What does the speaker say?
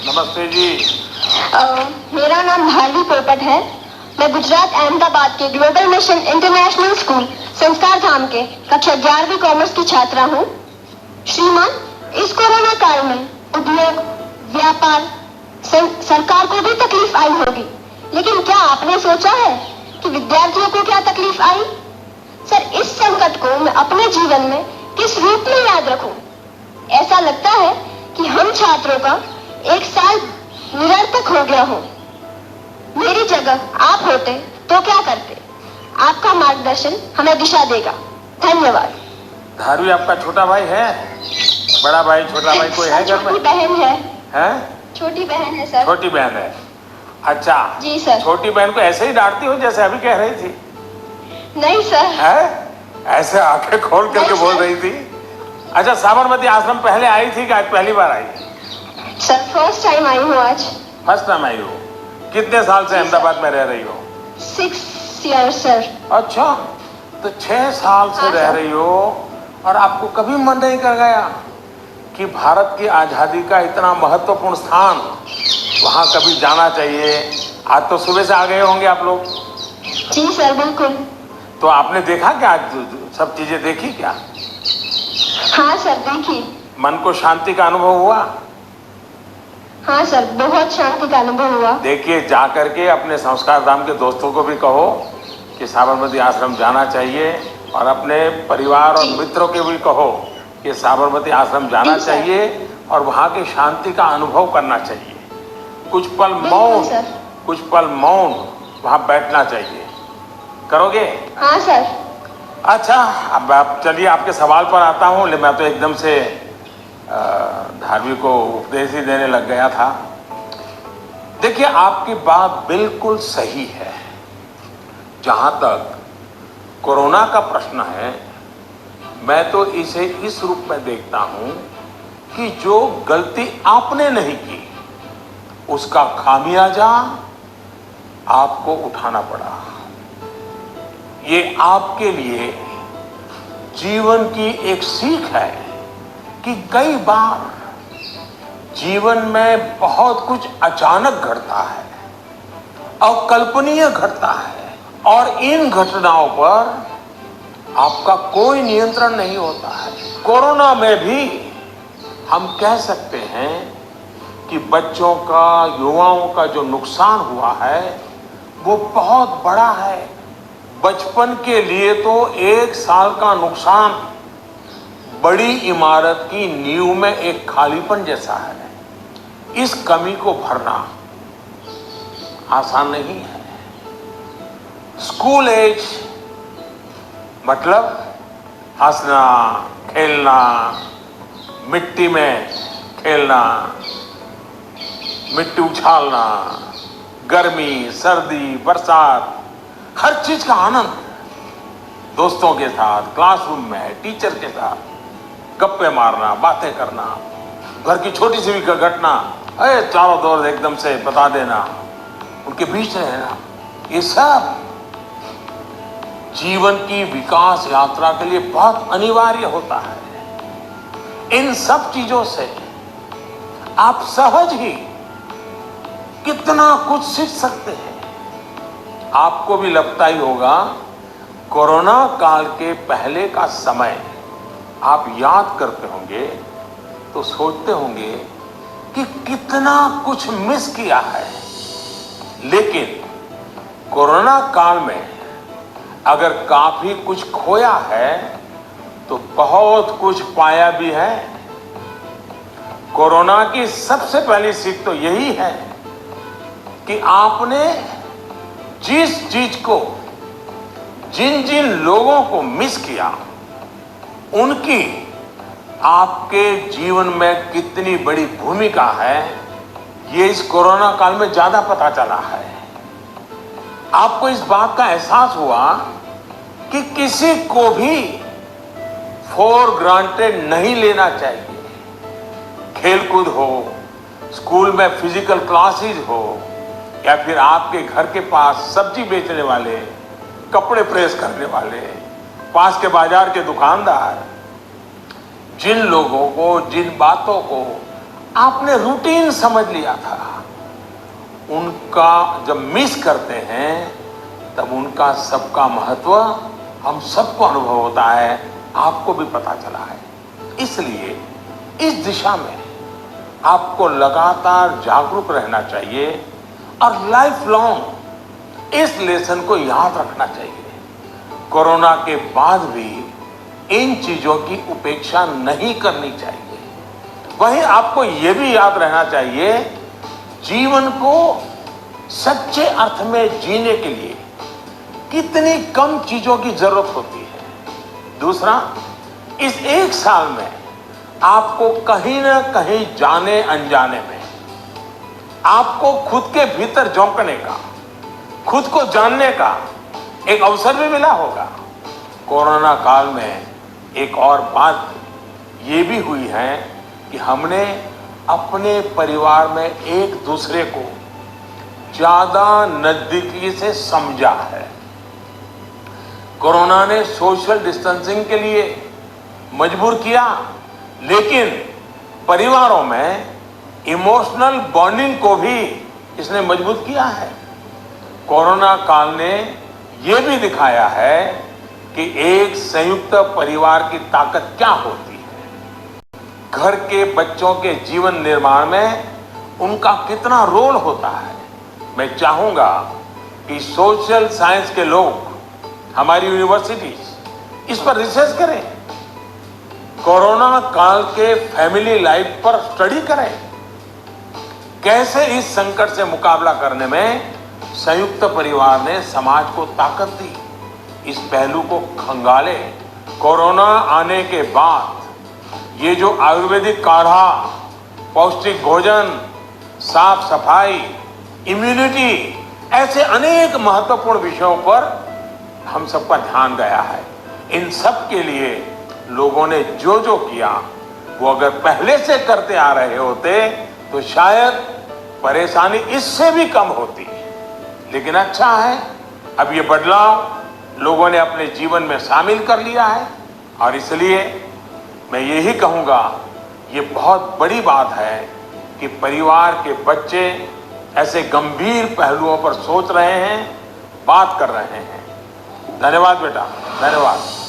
नमस्ते जी। मेरा नाम भारती पोपट है। मैं गुजरात अहमदाबाद के ग्लोबल मिशन इंटरनेशनल स्कूल संस्कार धाम के कक्षा 11वीं कॉमर्स की छात्रा हूँ। श्रीमान, इस कोरोना काल में उद्योग, व्यापार, सरकार को भी तकलीफ आई होगी, लेकिन क्या आपने सोचा है कि विद्यार्थियों को क्या तकलीफ आई? सर, इस संकट को मैं अपने जीवन में किस रूप में याद रखूं? ऐसा लगता है कि हम छात्रों का एक साल निरर्थक हो गया हो। मेरी जगह आप होते तो क्या करते? आपका मार्गदर्शन हमें दिशा देगा। धन्यवाद। धारू आपका छोटा भाई है? बड़ा भाई, छोटा भाई कोई है घर में? छोटी बहन है। हैं? छोटी बहन है सर। छोटी बहन है। अच्छा जी सर। छोटी बहन को ऐसे ही डांटती हो जैसे अभी कह रही थी? नहीं सर। है? ऐसे आंखें खोल करके बोल रही थी। अच्छा, साबरमती आश्रम पहले आई थी कि आज पहली बार आई? सर, फर्स्ट टाइम आई हूँ आज। फर्स्ट टाइम आई हो? कितने साल से अहमदाबाद में रह रही हो? 6 years सर। अच्छा, तो 6 साल से रह रही हो और आपको कभी मन नहीं कर गया कि भारत की आजादी का इतना महत्वपूर्ण स्थान, वहां कभी जाना चाहिए? आज तो सुबह से आ गए होंगे आप लोग? जी सर, बिल्कुल। तो आपने देखा क्या? आज सब चीजें देखी क्या? हाँ सर, देखी। मन को शांति का अनुभव हुआ? हाँ सर, बहुत शांति का अनुभव हुआ। देखिए, जा करके अपने संस्कार धाम के दोस्तों को भी कहो कि साबरमती आश्रम जाना चाहिए, और अपने परिवार और मित्रों के भी कहो कि साबरमती आश्रम जाना चाहिए और वहाँ की शांति का अनुभव करना चाहिए। कुछ पल मौन वहाँ बैठना चाहिए। करोगे? हाँ सर। अच्छा, अब आप चलिए, आपके सवाल पर आता हूँ। मैं तो एकदम से धार्मिक को उपदेश ही देने लग गया था। देखिए, आपकी बात बिल्कुल सही है। जहाँ तक कोरोना का प्रश्न है, मैं तो इसे इस रूप में देखता हूँ कि जो गलती आपने नहीं की उसका खामियाजा आपको उठाना पड़ा। ये आपके लिए जीवन की एक सीख है कि कई बार जीवन में बहुत कुछ अचानक घटता है, अकल्पनीय घटता है, और इन घटनाओं पर आपका कोई नियंत्रण नहीं होता है। कोरोना में भी हम कह सकते हैं कि बच्चों का, युवाओं का जो नुकसान हुआ है वो बहुत बड़ा है। बचपन के लिए तो 1 साल का नुकसान बड़ी इमारत की नींव में एक खालीपन जैसा है। इस कमी को भरना आसान नहीं है। स्कूल एज मतलब हंसना, खेलना, मिट्टी में खेलना, मिट्टी उछालना, गर्मी, सर्दी, बरसात, हर चीज का आनंद, दोस्तों के साथ, क्लासरूम में, टीचर के साथ गप्पे मारना, बातें करना, घर की छोटी सी भी घटना अरे चारों दौर एकदम से बता देना, उनके बीच रहना, ये सब जीवन की विकास यात्रा के लिए बहुत अनिवार्य होता है। इन सब चीजों से आप सहज ही कितना कुछ सीख सकते हैं। आपको भी लगता ही होगा, कोरोना काल के पहले का समय आप याद करते होंगे तो सोचते होंगे कि कितना कुछ मिस किया है। लेकिन कोरोना काल में अगर काफी कुछ खोया है तो बहुत कुछ पाया भी है। कोरोना की सबसे पहली सीख तो यही है कि आपने जिस चीज को, जिन जिन लोगों को मिस किया, उनकी आपके जीवन में कितनी बड़ी भूमिका है, ये इस कोरोना काल में ज्यादा पता चला है। आपको इस बात का एहसास हुआ कि किसी को भी फॉर ग्रांटेड नहीं लेना चाहिए। खेलकूद हो, स्कूल में फिजिकल क्लासेस हो, या फिर आपके घर के पास सब्जी बेचने वाले, कपड़े प्रेस करने वाले, पास के बाजार के दुकानदार, जिन लोगों को, जिन बातों को आपने रूटीन समझ लिया था, उनका जब मिस करते हैं तब उनका सबका महत्व हम सबको अनुभव होता है, आपको भी पता चला है। इसलिए इस दिशा में आपको लगातार जागरूक रहना चाहिए और लाइफ लॉन्ग इस लेसन को याद रखना चाहिए। कोरोना के बाद भी इन चीजों की उपेक्षा नहीं करनी चाहिए। वहीं आपको यह भी याद रहना चाहिए, जीवन को सच्चे अर्थ में जीने के लिए कितनी कम चीजों की जरूरत होती है। दूसरा, इस एक साल में आपको कहीं ना कहीं जाने अनजाने में आपको खुद के भीतर झोंकने का, खुद को जानने का एक अवसर भी मिला होगा। कोरोना काल में एक और बात ये भी हुई है कि हमने अपने परिवार में एक दूसरे को ज्यादा नजदीकी से समझा है। कोरोना ने सोशल डिस्टेंसिंग के लिए मजबूर किया, लेकिन परिवारों में इमोशनल बॉन्डिंग को भी इसने मजबूत किया है। कोरोना काल ने यह भी दिखाया है कि एक संयुक्त परिवार की ताकत क्या होती है। घर के बच्चों के जीवन निर्माण में उनका कितना रोल होता है। मैं चाहूंगा कि सोशल साइंस के लोग, हमारी यूनिवर्सिटीज इस पर रिसर्च करें, कोरोना काल के फैमिली लाइफ पर स्टडी करें, कैसे इस संकट से मुकाबला करने में संयुक्त परिवार ने समाज को ताकत दी। इस पहलू को खंगाले। कोरोना आने के बाद ये जो आयुर्वेदिक काढ़ा, पौष्टिक भोजन, साफ सफाई, इम्यूनिटी, ऐसे अनेक महत्वपूर्ण विषयों पर हम सबका ध्यान गया है। इन सब के लिए लोगों ने जो जो किया, वो अगर पहले से करते आ रहे होते तो शायद परेशानी इससे भी कम होती। लेकिन अच्छा है, अब ये बदलाव लोगों ने अपने जीवन में शामिल कर लिया है, और इसलिए मैं यही कहूँगा, ये बहुत बड़ी बात है कि परिवार के बच्चे ऐसे गंभीर पहलुओं पर सोच रहे हैं, बात कर रहे हैं। धन्यवाद बेटा, धन्यवाद।